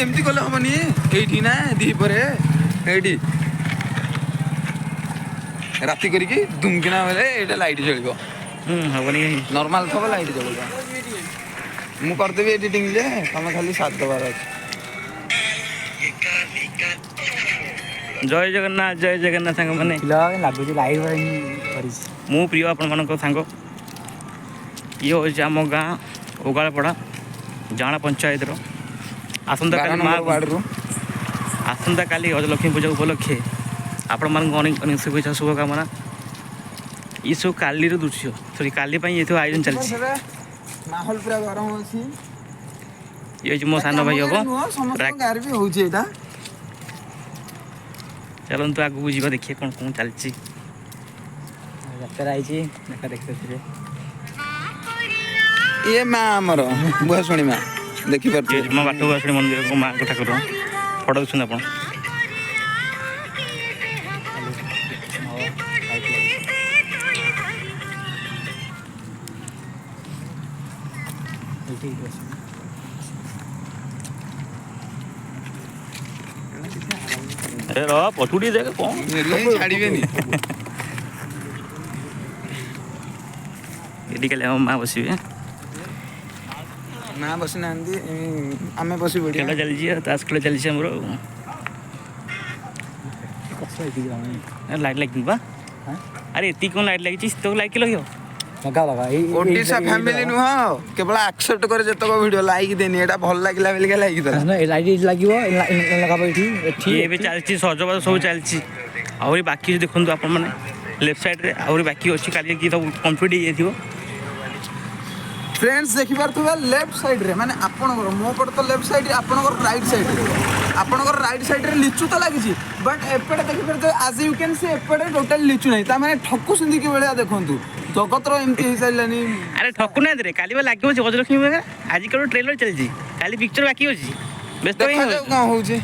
एमती कले हमनी एठी ना दीपरे एठी राति करिकी दुमकिना बेले एटा लाइट जळिबो हबनी नॉर्मल थब लाइट जळिबो मु करदेबी एडिटिंग जे तमे खाली साथ दबार अछि जय जगन्नाथ सांग मैंने लगुच लाइट मु प्रिय आपण मान सांग ये हूँ आम गाँ ओगाड़पड़ा जाना पंचायत आसंता काली लक्ष्मी पूजा उपलक्षे आपण मान अनेक अनेक शुभेच्छा शुभकामना ये सब काली दृश्य सॉरी काली ये आयोजन चलती माहौल पूरा गरम अछि ये मो सान भाई हम चलतु आगू जी देखिए कौन कौन चलती ये माँ आमर बुआशुणी माँ देखी पार्टी माँ बाट बुआशुणी मंदिर को माँ को ठाकुर फटो देखुन आप अरे रो पटुड़ी देख कौन छाड़बेनी ये माँ बसवे ना बस ना आम बस खेल चलती ताश खेल चलती आमर लाइट लगी बा अरे ये कौन लाइट लगी तो लाइट लगे लगा लगा ओडिशा फैमिली नुह केवल एक्सेप्ट करे जतक वीडियो लाइक देनी एटा भल लागला बेलका लाइक दला लाइट लागिवो लगाबो एठी ये भी चलती सजबाज सब चलती आहरी बाकी देखो आप लेफ्ट साइड रे आहरी बाकी अच्छी काली की सब कंप्लीट हो जाइथिबो फ्रेंड्स देखि पारथुबा लेफ्ट साइड रे माने आपनकर मो पट तो लेफ्ट साइड आपनकर राइट साइड रे आपनकर राइट साइड रे लिचु तो लागिछि बट एपटे देखि पारथु आज यू कैन सी एपटे टोटल लिचु नै ता माने ठक्कु सुंदी के बेला देखंतु जगतर एमती हे साइलानी अरे ठक्कु नै रे काली बा लागियो गजलक्ष्मी आज कल ट्रेलर चलछि काली पिक्चर बाकी होछि व्यस्त देखा जाऊ कोन होछि